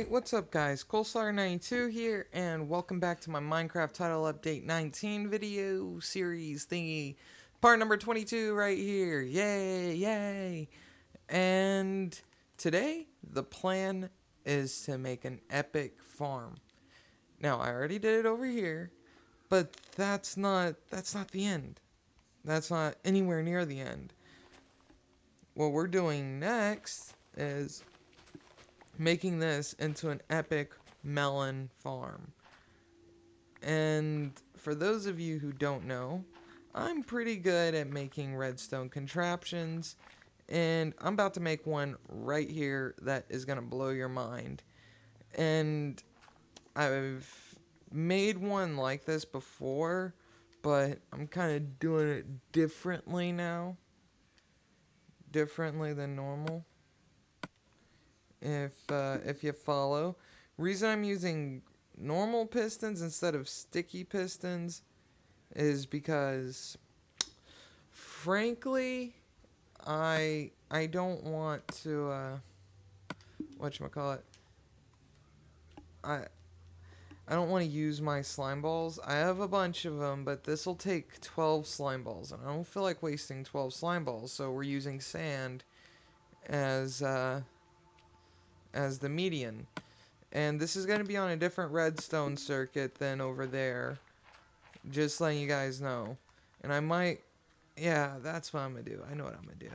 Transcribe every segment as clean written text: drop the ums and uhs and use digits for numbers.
Alright, what's up guys? Coleslayer92 here, and welcome back to my Minecraft Title Update 19 video series thingy. Part number 22 right here. Yay, yay! And today, the plan is to make an epic farm. Now, I already did it over here, but that's not the end. That's not anywhere near the end. What we're doing next is making this into an epic melon farm. And for those of you who don't know, I'm pretty good at making redstone contraptions, and I'm about to make one right here that is going to blow your mind. And I've made one like this before, but I'm kind of doing it differently now. Differently than normal. If you follow. Reason I'm using normal pistons instead of sticky pistons is because, frankly, I don't want to whatchamacallit, I don't want to use my slime balls. I have a bunch of them, but this will take 12 slime balls, and I don't feel like wasting 12 slime balls, so we're using sand as the median. And this is going to be on a different redstone circuit than over there. Just letting you guys know. And I might... Yeah, that's what I'm going to do. I know what I'm going to do.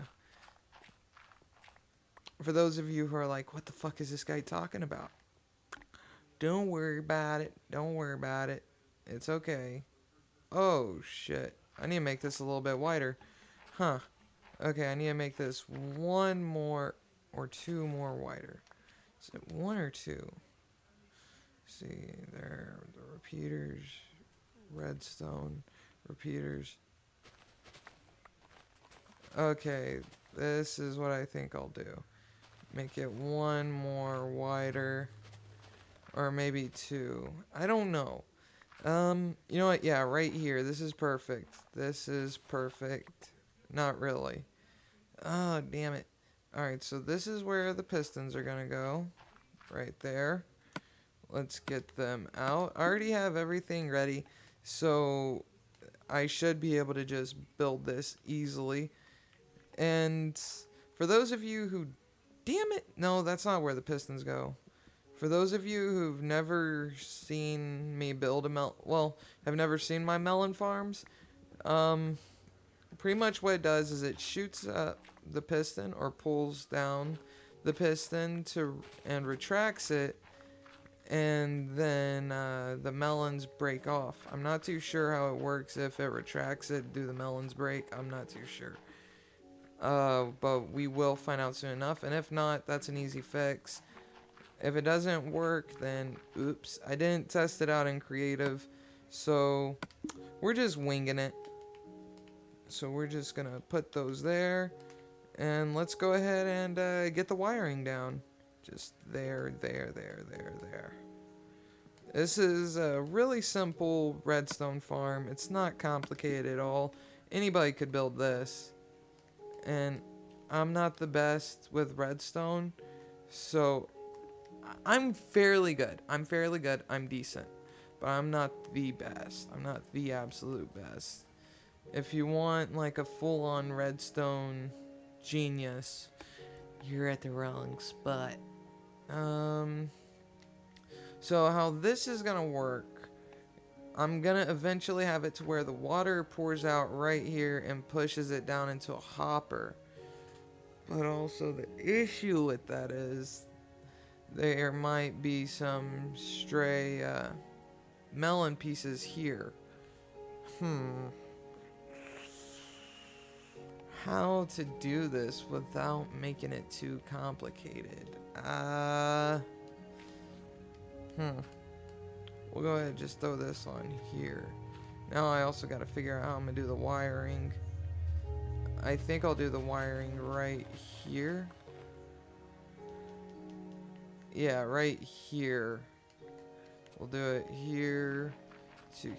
For those of you who are like, what the fuck is this guy talking about? Don't worry about it. Don't worry about it. It's okay. Oh, shit. I need to make this a little bit wider. Huh. Okay, I need to make this one more or two more wider. Is it one or two? See, there, the repeaters, redstone, repeaters. Okay, this is what I think I'll do. Make it one more wider, or maybe two. I don't know. You know what? Yeah, right here. This is perfect. This is perfect. Not really. Oh, damn it. Alright, so this is where the pistons are gonna go. Right there. Let's get them out. I already have everything ready, so I should be able to just build this easily. And for those of you who... Damn it! No, that's not where the pistons go. For those of you who've never seen me build have never seen my melon farms, pretty much what it does is it shoots up the piston or pulls down the piston and retracts it, and then the melons break off. I'm not too sure how it works. If it retracts it, do the melons break? I'm not too sure. But we will find out soon enough, and if not, that's an easy fix. If it doesn't work, then oops, I didn't test it out in creative, so we're just winging it. So we're just gonna put those there, and let's go ahead and get the wiring down. Just there. This is a really simple redstone farm. It's not complicated at all. Anybody could build this. And I'm not the best with redstone, so I'm fairly good. I'm decent. But I'm not the best. I'm not the absolute best. If you want like a full-on redstone genius, you're at the wrong spot. So how this is gonna work, I'm gonna eventually have it to where the water pours out right here and pushes it down into a hopper. But also the issue with that is there might be some stray melon pieces here. How to do this without making it too complicated? We'll go ahead and just throw this on here. Now I also got to figure out how I'm going to do the wiring. I think I'll do the wiring right here. Yeah, right here. We'll do it here to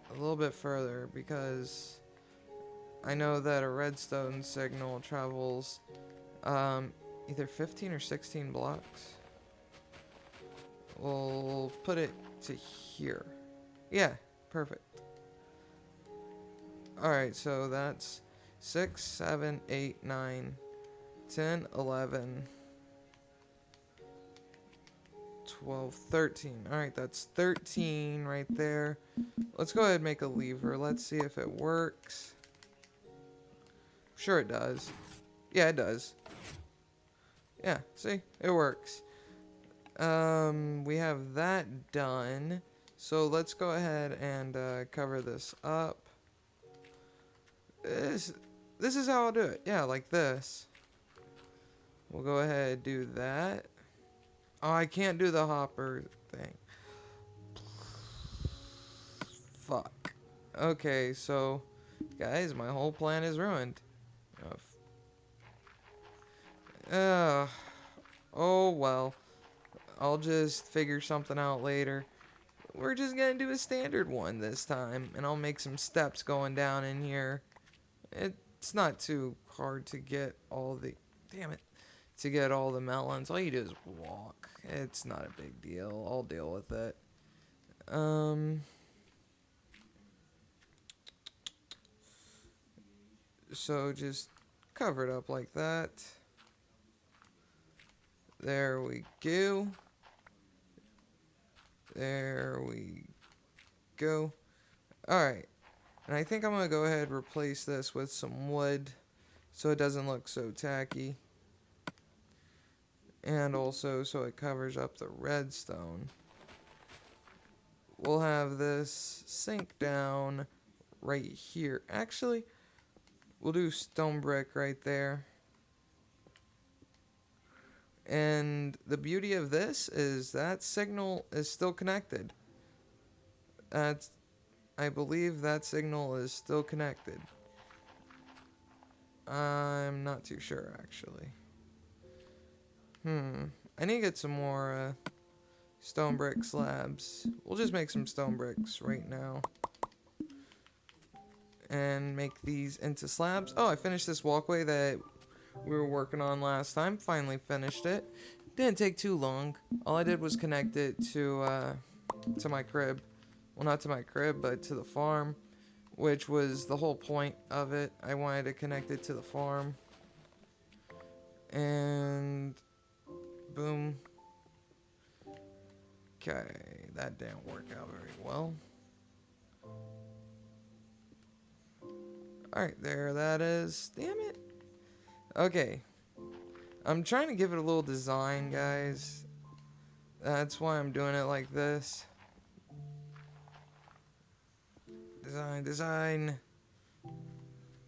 a little bit further, because I know that a redstone signal travels Either 15 or 16 blocks. We'll put it to here. Yeah, perfect. Alright, so that's 6, 7, 8, 9, 10, 11, 12, 13. Alright, that's 13 right there. Let's go ahead and make a lever. Let's see if it works. Sure it does. Yeah, it does. Yeah, see? It works. We have that done. So let's go ahead and cover this up. This is how I'll do it. Yeah, like this. We'll go ahead and do that. Oh, I can't do the hopper thing. Fuck. Okay, so, guys, my whole plan is ruined. Oh, well. I'll just figure something out later. We're just gonna do a standard one this time, and I'll make some steps going down in here. It's not too hard to get all the... Damn it. To get all the melons. All you do is walk. It's not a big deal. I'll deal with it. So just cover it up like that. There we go. There we go. Alright. And I think I'm going to go ahead and replace this with some wood so it doesn't look so tacky. And also so it covers up the redstone. We'll have this sink down right here. Actually, we'll do stone brick right there. And the beauty of this is that signal is still connected. I believe that signal is still connected. I'm not too sure, actually. I need to get some more stone brick slabs. We'll just make some stone bricks right now. And make these into slabs. Oh, I finished this walkway that we were working on last time. Finally finished it. Didn't take too long. All I did was connect it to my crib. Well, not to my crib, but to the farm, which was the whole point of it. I wanted to connect it to the farm. And boom. Okay, that didn't work out very well. Alright, there that is. Damn it. Okay. I'm trying to give it a little design, guys. That's why I'm doing it like this. Design.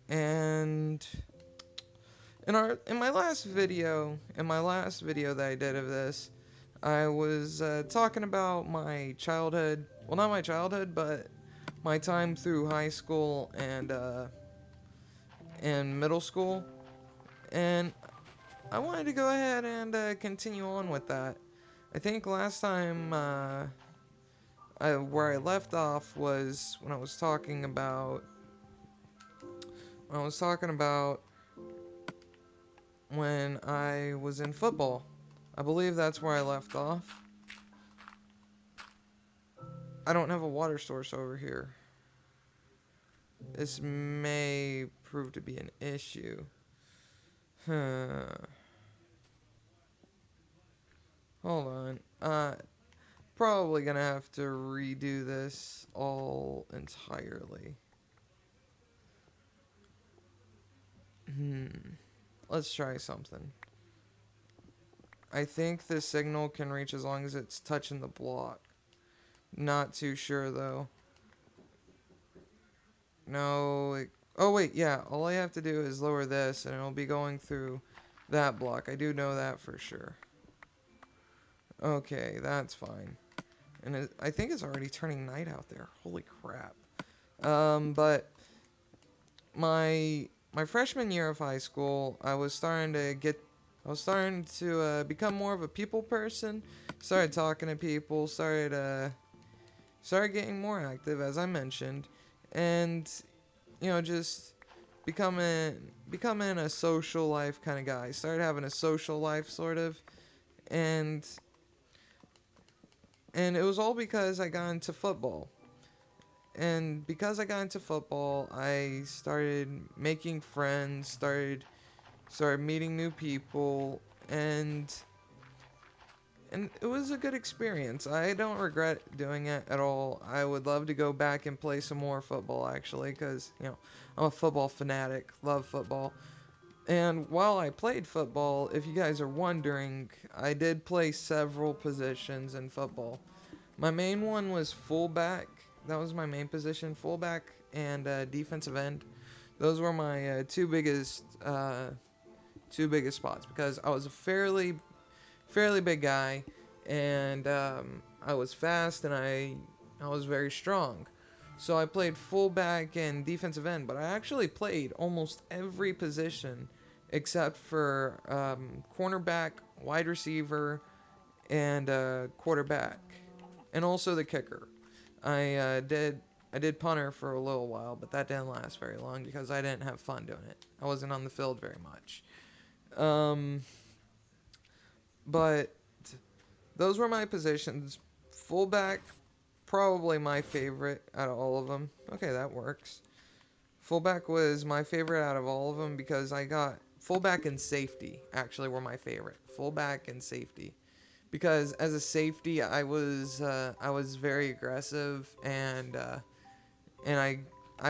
And in my last video that I did of this, I was talking about my childhood. Well, not my childhood, but my time through high school and middle school. And I wanted to go ahead and continue on with that. I think last time where I left off was when I was talking about when I was in football. I believe that's where I left off. I don't have a water source over here. This may prove to be an issue. Hold on. Probably gonna have to redo this all entirely. Let's try something. I think the signal can reach as long as it's touching the block. Not too sure though. No, oh wait, yeah, all I have to do is lower this and it'll be going through that block. I do know that for sure. Okay, that's fine. And I think it's already turning night out there. Holy crap. But my freshman year of high school, I was starting to become more of a people person. Started talking to people, started getting more active, as I mentioned. And, you know, just becoming a social life kind of guy. Started having a social life sort of, and it was all because I got into football. And because I got into football, I started making friends, started meeting new people, and it was a good experience. I don't regret doing it at all. I would love to go back and play some more football, actually, because, I'm a football fanatic, love football. And while I played football, if you guys are wondering, I did play several positions in football. My main one was fullback. That was my main position, fullback and defensive end. Those were my two biggest spots because I was a fairly big guy, and I was fast and I was very strong. So I played fullback and defensive end, but I actually played almost every position except for cornerback, wide receiver, and quarterback, and also the kicker. I did punter for a little while, but that didn't last very long because I didn't have fun doing it. I wasn't on the field very much. But those were my positions. Fullback, probably my favorite out of all of them. Okay, that works. Fullback was my favorite out of all of them because I got fullback and safety actually were my favorite. Fullback and safety. Because as a safety, I was very aggressive, and I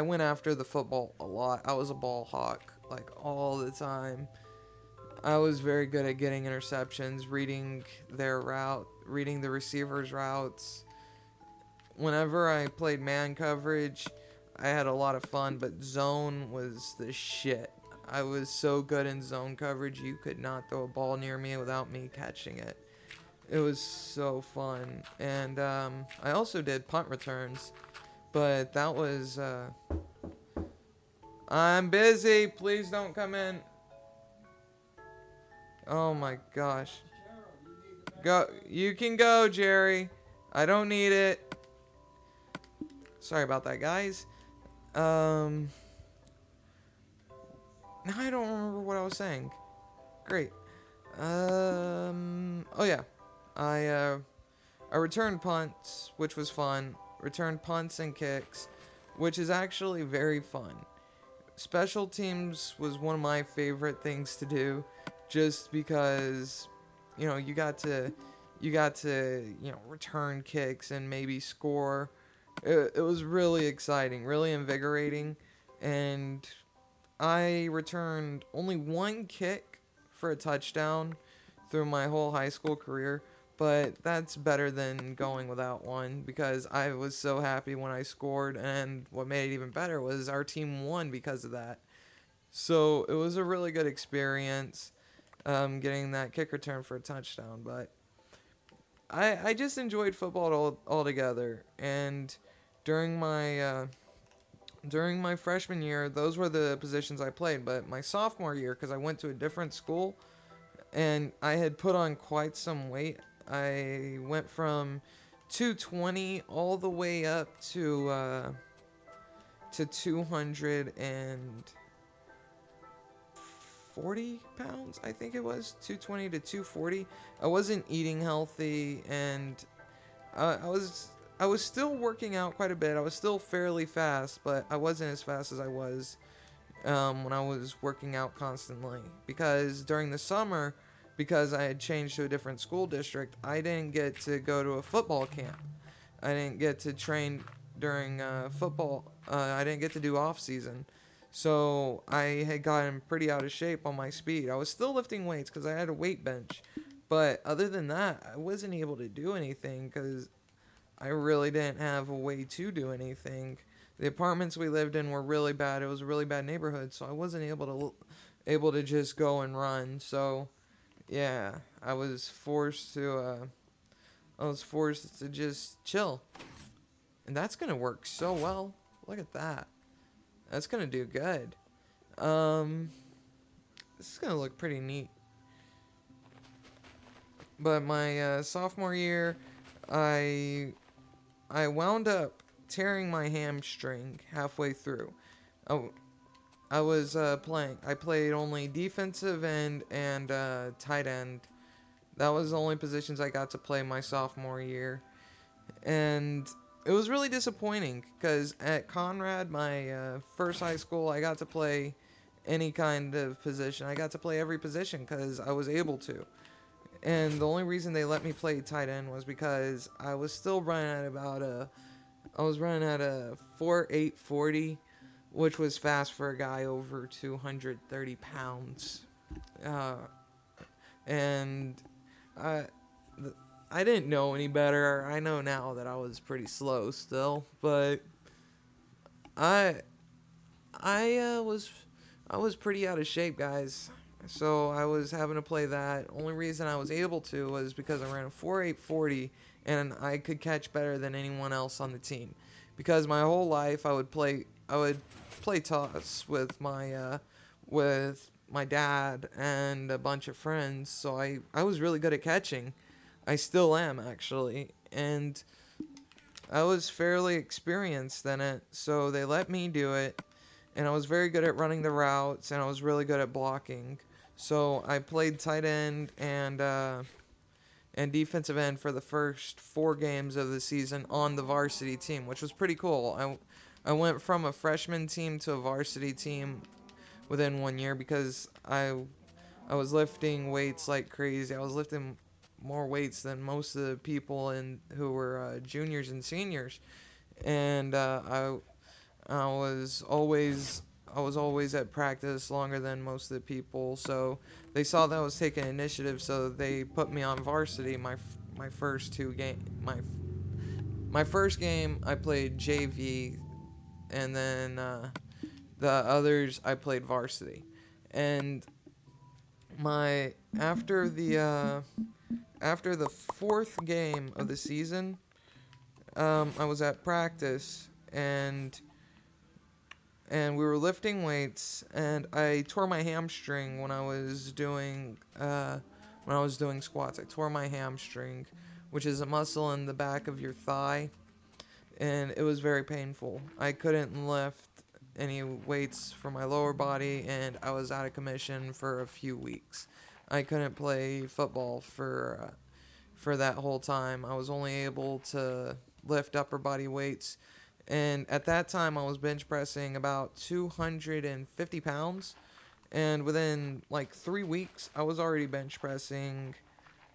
went after the football a lot. I was a ball hawk like all the time. I was very good at getting interceptions, reading their route, reading the receiver's routes. Whenever I played man coverage, I had a lot of fun, but zone was the shit. I was so good in zone coverage, you could not throw a ball near me without me catching it. It was so fun. And I also did punt returns, but that was I'm busy, please don't come in. Oh my gosh. Go, you can go, Jerry. I don't need it. Sorry about that, guys. Now I don't remember what I was saying. Great. Oh yeah. I returned punts, which was fun. Returned punts and kicks, which is actually very fun. Special teams was one of my favorite things to do, just because, you got to, return kicks and maybe score. It was really exciting, really invigorating, and I returned only one kick for a touchdown through my whole high school career, but that's better than going without one because I was so happy when I scored, and what made it even better was our team won because of that. So it was a really good experience, getting that kick return for a touchdown, but I just enjoyed football altogether, and during my freshman year, those were the positions I played, but my sophomore year, because I went to a different school, and I had put on quite some weight. I went from 220 all the way up to 240 pounds, I think it was 220 to 240. I wasn't eating healthy, and I was still working out quite a bit. I was still fairly fast, but I wasn't as fast as I was when I was working out constantly, because during the summer, because I had changed to a different school district, I didn't get to go to a football camp. I didn't get to train during football. I didn't get to do off season. So I had gotten pretty out of shape on my speed. I was still lifting weights because I had a weight bench. But other than that, I wasn't able to do anything because I really didn't have a way to do anything. The apartments we lived in were really bad. It was a really bad neighborhood, so I wasn't able to just go and run. So yeah, I was forced to just chill. And that's gonna work so well. Look at that. That's gonna do good. This is gonna look pretty neat. But my sophomore year, I wound up tearing my hamstring halfway through. I I was I played only defensive end and tight end. That was the only positions I got to play my sophomore year. And it was really disappointing because at Conrad, my first high school, I got to play any kind of position. I got to play every position because I was able to. And the only reason they let me play tight end was because I was still running at I was running at a 4.8 40, which was fast for a guy over 230 pounds. Uh, and I, I didn't know any better. I know now that I was pretty slow still, but I, I was pretty out of shape, guys. So I was having to play that. Only reason I was able to was because I ran a 4.8 40 and I could catch better than anyone else on the team. Because my whole life I would play toss with my dad and a bunch of friends. So I was really good at catching. I still am actually, and I was fairly experienced in it. So they let me do it, and I was very good at running the routes, and I was really good at blocking. So I played tight end and defensive end for the first 4 games of the season on the varsity team, which was pretty cool. I went from a freshman team to a varsity team within 1 year because I was lifting weights like crazy. I was lifting more weights than most of the people who were juniors and seniors, and I was always at practice longer than most of the people, so they saw that I was taking initiative, so they put me on varsity my first 2 game my first game I played JV, and then the others I played varsity. And my after the 4th game of the season, I was at practice, and we were lifting weights, and I tore my hamstring when I was doing squats. I tore my hamstring, which is a muscle in the back of your thigh, and it was very painful. I couldn't lift any weights for my lower body, and I was out of commission for a few weeks. I couldn't play football for that whole time. I was only able to lift upper body weights. And at that time, I was bench pressing about 250 pounds. And within like 3 weeks, I was already bench pressing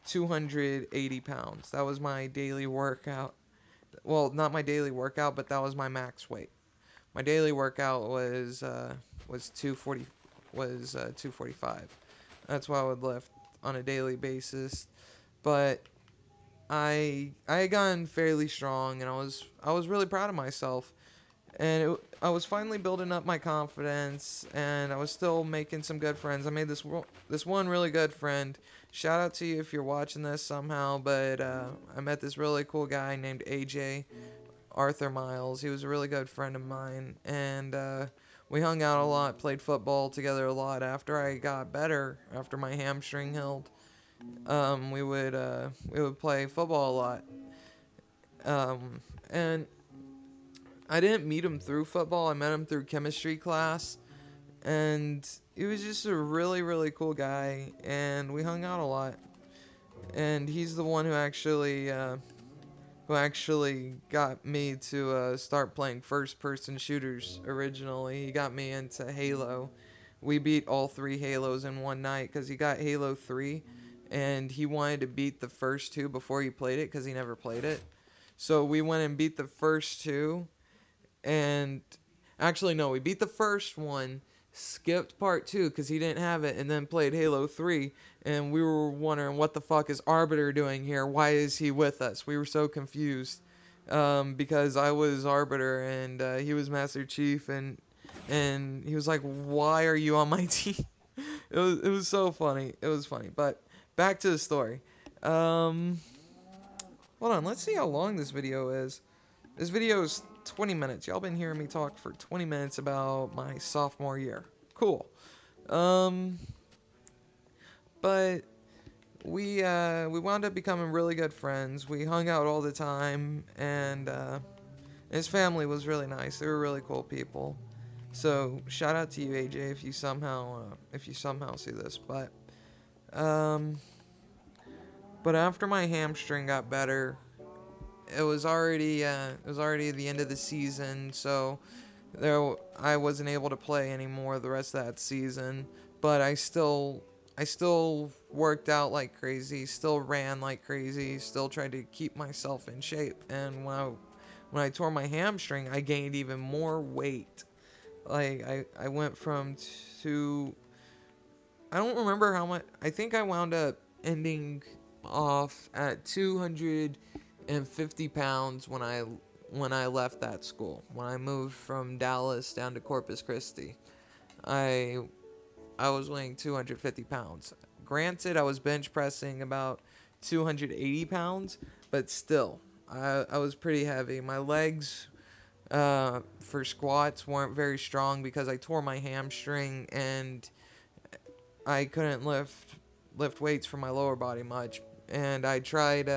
280 pounds. That was my daily workout. Well, not my daily workout, but that was my max weight. My daily workout was 245. That's what I would lift on a daily basis. But I had gotten fairly strong, and I was really proud of myself, and I was finally building up my confidence, and I was still making some good friends. I made this one really good friend. Shout out to you if you're watching this somehow, but I met this really cool guy named AJ Arthur Miles. He was a really good friend of mine, and we hung out a lot, played football together a lot. After I got better, after my hamstring healed, we would play football a lot. And I didn't meet him through football. I met him through chemistry class, and he was just a really, really cool guy, and we hung out a lot. And he's the one who actually got me to start playing first-person shooters originally. He got me into Halo. We beat all 3 Halos in one night because he got Halo 3, and he wanted to beat the first 2 before he played it because he never played it. So we went and beat the first 2, and actually no, we beat the first one, skipped part 2 because he didn't have it, and then played Halo 3, and we were wondering what the fuck is Arbiter doing here? Why is he with us? We were so confused because I was Arbiter and he was Master Chief, and he was like, "Why are you on my team?" It was so funny. It was funny, but back to the story. Hold on, let's see how long this video is. This video is 20 minutes. Y'all been hearing me talk for 20 minutes about my sophomore year. Cool. But we wound up becoming really good friends. We hung out all the time, and his family was really nice. They were really cool people. So shout out to you, AJ, if you somehow see this. Um, but after my hamstring got better, it was already the end of the season, so I wasn't able to play anymore the rest of that season. But I still worked out like crazy, still ran like crazy, still tried to keep myself in shape. And when I tore my hamstring, I gained even more weight. Like I went from to I don't remember how much. I think I wound up ending off at 250 pounds when I left that school. When I moved from Dallas down to Corpus Christi, I I was weighing 250 pounds. Granted, I was bench pressing about 280 pounds, but still, I was pretty heavy. My legs for squats weren't very strong because I tore my hamstring and I couldn't lift weights for my lower body much. And I tried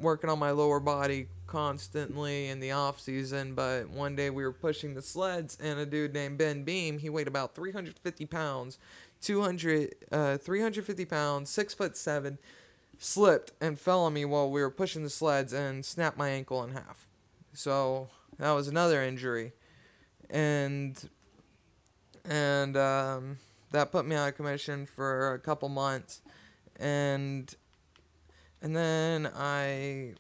working on my lower body constantly in the off season, but one day we were pushing the sleds, and a dude named Ben Beam, he weighed about 350 pounds, 350 pounds, 6'7", slipped and fell on me while we were pushing the sleds and snapped my ankle in half. So that was another injury, and and that put me out of commission for a couple months, and and then I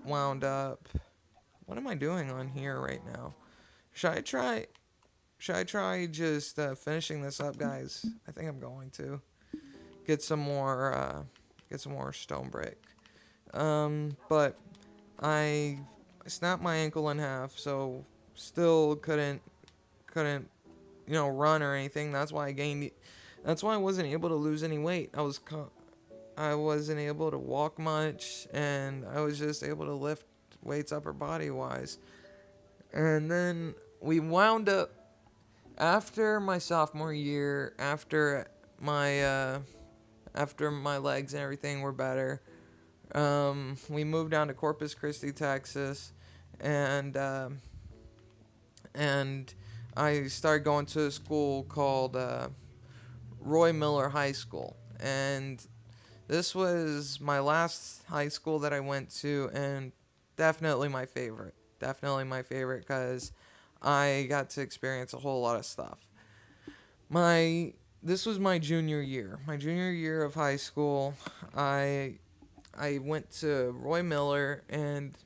wound up. What am I doing on here right now? Should I try? Should I try just finishing this up, guys? I think I'm going to get some more stone brick. But I snapped my ankle in half, so still couldn't run or anything. That's why I gained. That's why I wasn't able to lose any weight. I wasn't able to walk much, and I was just able to lift weights upper body wise. And then we wound up after my sophomore year, after my legs and everything were better. We moved down to Corpus Christi, Texas, and and I started going to a school called Roy Miller High School, and this was my last high school that I went to, and definitely my favorite. Definitely my favorite because I got to experience a whole lot of stuff. My This was my junior year. My junior year of high school, I I went to Roy Miller, and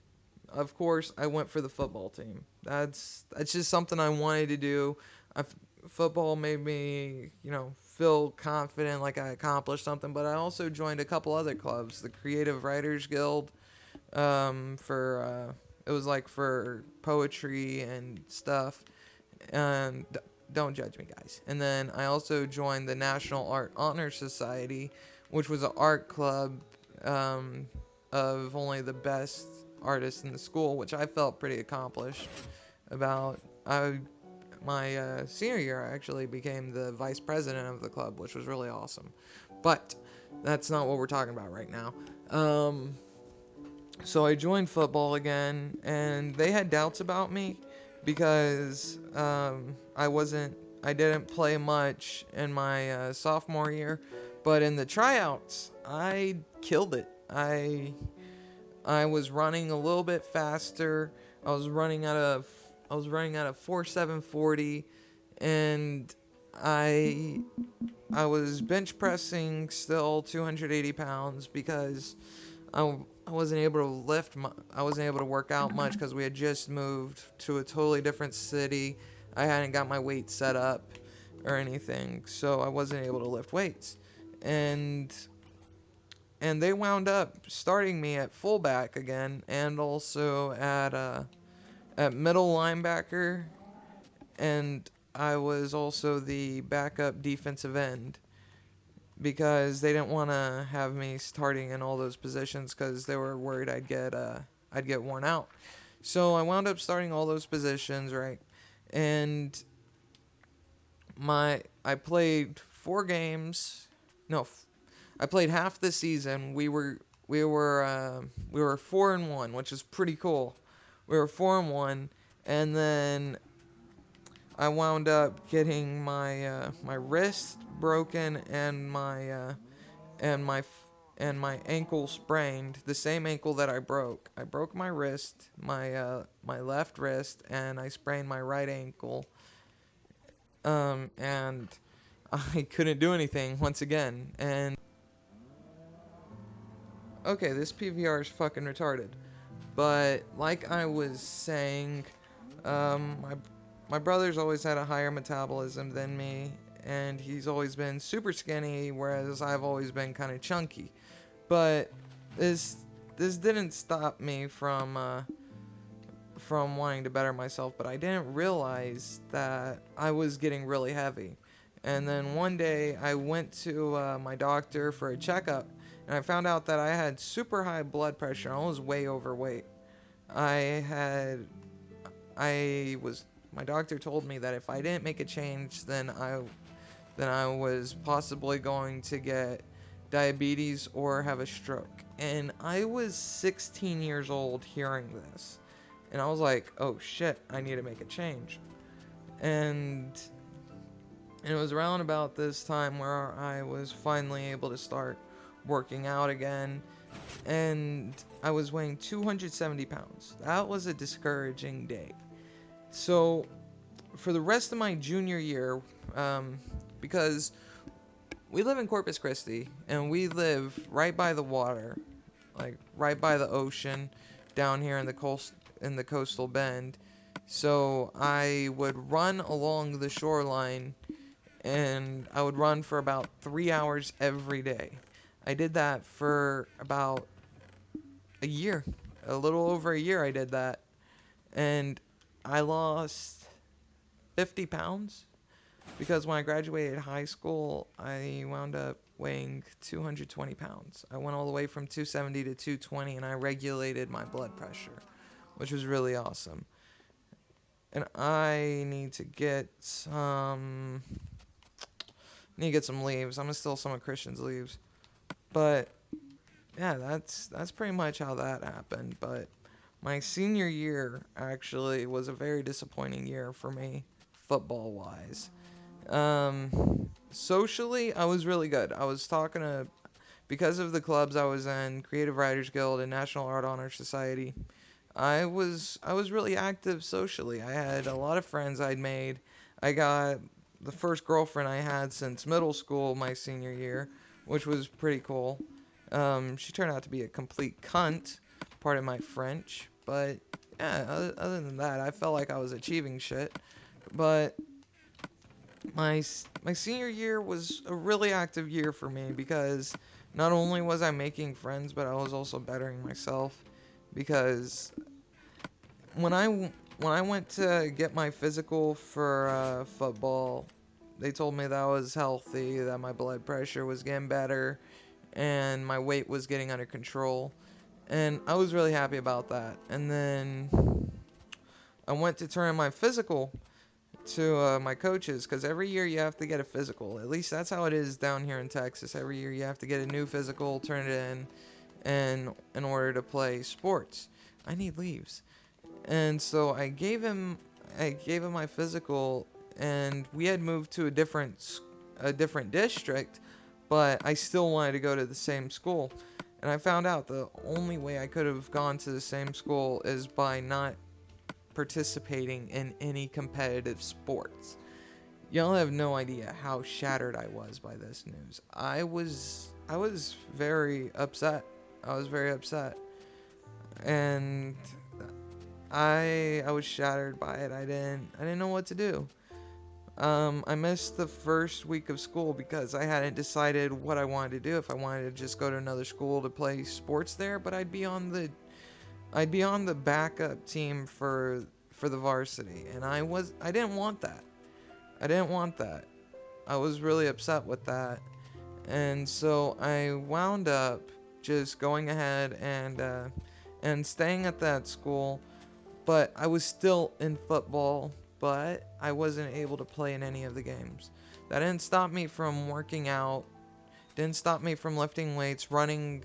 of course I went for the football team. That's just something I wanted to do. Football made me, feel confident, like I accomplished something. But I also joined a couple other clubs, the Creative Writers Guild, for it was like for poetry and stuff. And don't judge me, guys. And then I also joined the National Art Honor Society, which was an art club of only the best artists in the school, which I felt pretty accomplished about. My senior year, I actually became the vice president of the club, which was really awesome. But that's not what we're talking about right now. So I joined football again, and they had doubts about me because I didn't play much in my sophomore year, but in the tryouts, I killed it. I was running a little bit faster. I was running at a 4.740, and I was bench pressing still 280 pounds because I wasn't able to I wasn't able to work out much because we had just moved to a totally different city. I hadn't got my weight set up or anything, so I wasn't able to lift weights. And and they wound up starting me at fullback again, and also at middle linebacker, and I was also the backup defensive end because they didn't want to have me starting in all those positions because they were worried I'd get worn out. So I wound up starting all those positions, right? And I played 4 games. No, I played half the season. We were 4-1, which is pretty cool. We were 4-1, and then I wound up getting my wrist broken and and my my ankle sprained, the same ankle that I broke. I broke my wrist, my left wrist, and I sprained my right ankle. And I couldn't do anything once again. And okay, this PVR is fucking retarded. But like I was saying, my brother's always had a higher metabolism than me, and he's always been super skinny, whereas I've always been kind of chunky. But this didn't stop me from wanting to better myself, but I didn't realize that I was getting really heavy. And then one day I went to my doctor for a checkup, and I found out that I had super high blood pressure. I was way overweight. I had, my doctor told me that if I didn't make a change, then I was possibly going to get diabetes or have a stroke. And I was 16 years old hearing this. And I was like, oh shit, I need to make a change. And it was around about this time where I was finally able to start working out again. And I was weighing 270 pounds. That was a discouraging day. So for the rest of my junior year, because we live in Corpus Christi, and we live right by the water, like right by the ocean, down here in the coastal bend. So I would run along the shoreline, and I would run for about 3 hours every day. I did that for about a year, a little over a year I did that, and I lost 50 pounds. Because when I graduated high school, I wound up weighing 220 pounds. I went all the way from 270 to 220, and I regulated my blood pressure, which was really awesome. And I need to get some leaves. I'm gonna steal some of Christian's leaves. But yeah, that's pretty much how that happened. But my senior year actually was a very disappointing year for me, football wise. Socially, I was really good. I was talking to, because of the clubs I was in, Creative Writers Guild and National Art Honor Society, I was really active socially. I had a lot of friends I'd made. I got the first girlfriend I had since middle school my senior year, which was pretty cool. She turned out to be a complete cunt, pardon my French, but yeah, other than that, I felt like I was achieving shit. But my senior year was a really active year for me because not only was I making friends, but I was also bettering myself. Because when I went to get my physical for football, they told me that I was healthy, that my blood pressure was getting better, and my weight was getting under control, and I was really happy about that. And then I went to turn in my physical to my coaches, because every year you have to get a physical. At least that's how it is down here in Texas. Every year you have to get a new physical, turn it in, and in order to play sports. I need leaves. And so I gave him my physical, and we had moved to a different district, but I still wanted to go to the same school. And I found out the only way I could have gone to the same school is by not participating in any competitive sports. Y'all have no idea how shattered I was by this news. I was very upset. I was very upset. And I was shattered by it. I didn't know what to do. I missed the first week of school because I hadn't decided what I wanted to do. If I wanted to just go to another school to play sports there, but I'd be on the backup team for the varsity, and I didn't want that. I didn't want that. I was really upset with that. And so I wound up just going ahead and staying at that school, but I was still in football, but I wasn't able to play in any of the games. That didn't stop me from working out, didn't stop me from lifting weights, running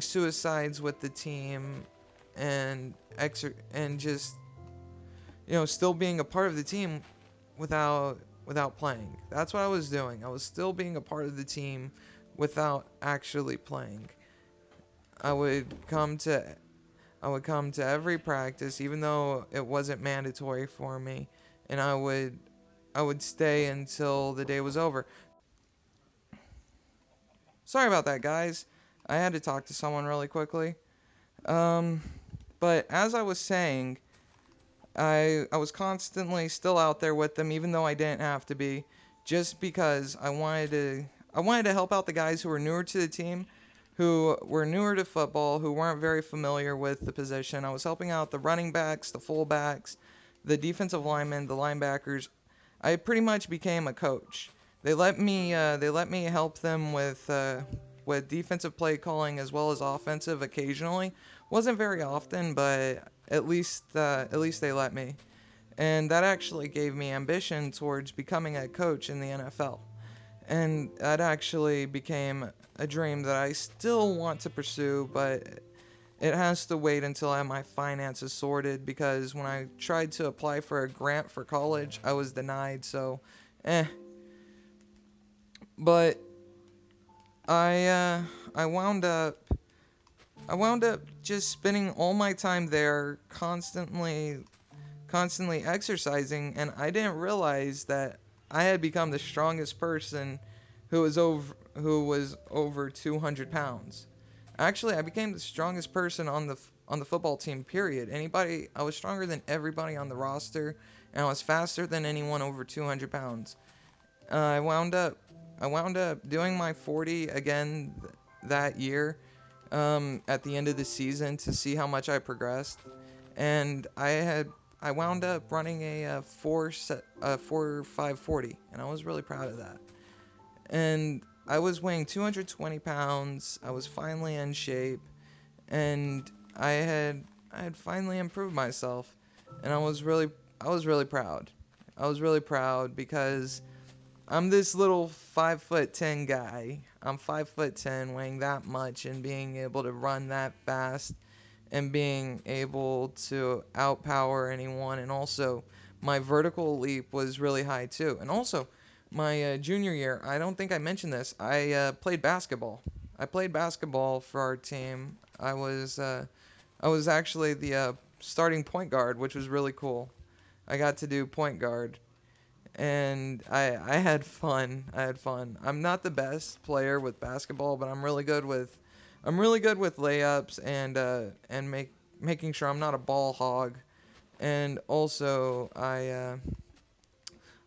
suicides with the team, and just still being a part of the team without playing. That's what I was doing. I was still being a part of the team without actually playing. I would come to every practice even though it wasn't mandatory for me, and I would stay until the day was over. Sorry about that, guys. I had to talk to someone really quickly. Um but as I was saying, I was constantly still out there with them, even though I didn't have to be, just because I wanted to help out the guys who were newer to the team, who were newer to football, who weren't very familiar with the position. I was helping out the running backs, the fullbacks, the defensive linemen, the linebackers. I pretty much became a coach. They let me help them with defensive play calling as well as offensive occasionally. Wasn't very often, but at least they let me. And that actually gave me ambition towards becoming a coach in the NFL. And that actually became a dream that I still want to pursue, but it has to wait until I have my finances sorted, because when I tried to apply for a grant for college, I was denied, so eh. But I wound up just spending all my time there, constantly exercising, and I didn't realize that I had become the strongest person who was over 200 pounds. Actually, I became the strongest person on the football team. Period. I was stronger than everybody on the roster, and I was faster than anyone over 200 pounds. I wound up doing my 40 again that year, at the end of the season, to see how much I progressed, and I wound up running a 4.540, and I was really proud of that. And I was weighing 220 pounds. I was finally in shape, and I had finally improved myself, and I was really proud. I was really proud because I'm this little 5'10" guy. I'm 5'10", weighing that much, and being able to run that fast, and being able to outpower anyone. And also, my vertical leap was really high too. And also, my junior year, I don't think I mentioned this. I played basketball. I played basketball for our team. I was actually the starting point guard, which was really cool. I got to do point guard, and I had fun. I had fun. I'm not the best player with basketball, but I'm really good with layups, and making sure I'm not a ball hog. And also,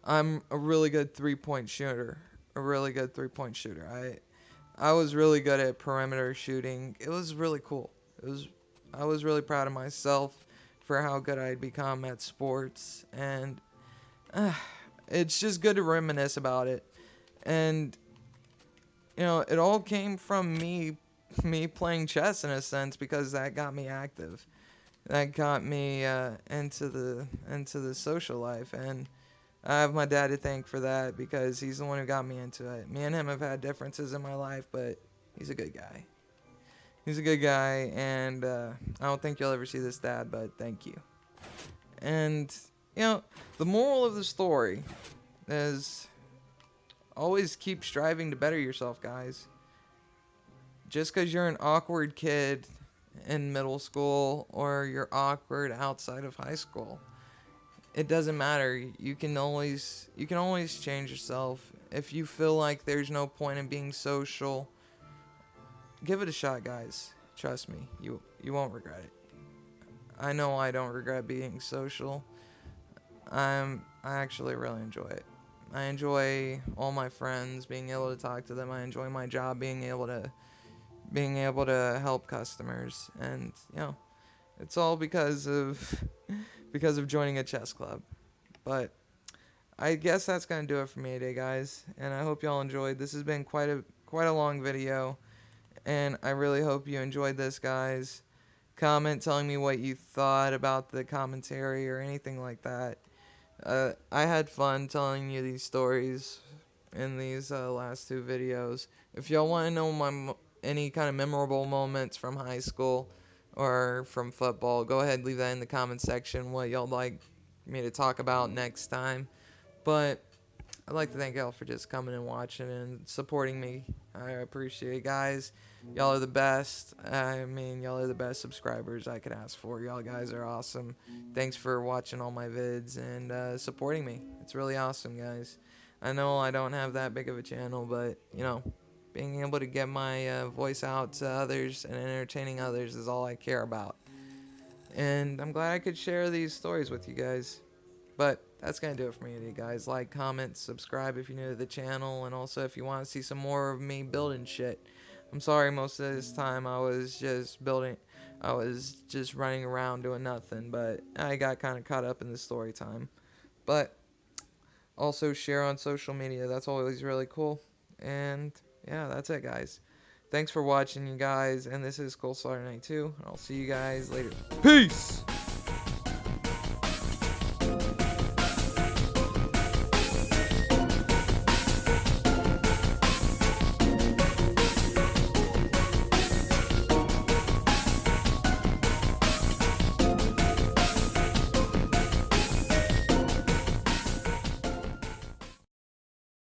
I'm a really good three-point shooter. A really good three-point shooter. I was really good at perimeter shooting. It was really cool. It was I was really proud of myself for how good I'd become at sports, and uh, it's just good to reminisce about it. And it all came from me playing chess in a sense, because that got me active. That got me into the social life, and I have my dad to thank for that, because he's the one who got me into it. Me and him have had differences in my life, but he's a good guy. He's a good guy, and I don't think you'll ever see this, Dad, but thank you. And the moral of the story is, always keep striving to better yourself, guys. Just because you're an awkward kid in middle school, or you're awkward outside of high school, it doesn't matter. You can always change yourself. If you feel like there's no point in being social, give it a shot, guys. Trust me, you won't regret it. I know I don't regret being social. I actually really enjoy it. I enjoy all my friends, being able to talk to them. I enjoy my job, being able to help customers, and it's all because of joining a chess club. But I guess that's gonna do it for me today, guys, and I hope y'all enjoyed. This has been quite a long video, and I really hope you enjoyed this, guys. Comment telling me what you thought about the commentary or anything like that. I had fun telling you these stories in these last two videos. If y'all want to know any kind of memorable moments from high school or from football, go ahead and leave that in the comment section. What y'all like, me to talk about next time. But I'd like to thank y'all for just coming and watching and supporting me. I appreciate it, guys. Y'all are the best. I mean, y'all are the best subscribers I could ask for. Y'all guys are awesome. Thanks for watching all my vids and supporting me. It's really awesome, guys. I know I don't have that big of a channel, but, you know, being able to get my voice out to others and entertaining others is all I care about. And I'm glad I could share these stories with you guys. But that's going to do it for me today, guys. Like, comment, subscribe if you're new to the channel, and also if you want to see some more of me building shit. I'm sorry, most of this time I was just running around doing nothing, but I got kind of caught up in the story time. But also share on social media, that's always really cool. And yeah, that's it, guys. Thanks for watching, you guys, and this is Coleslaw92, and I'll see you guys later. Peace!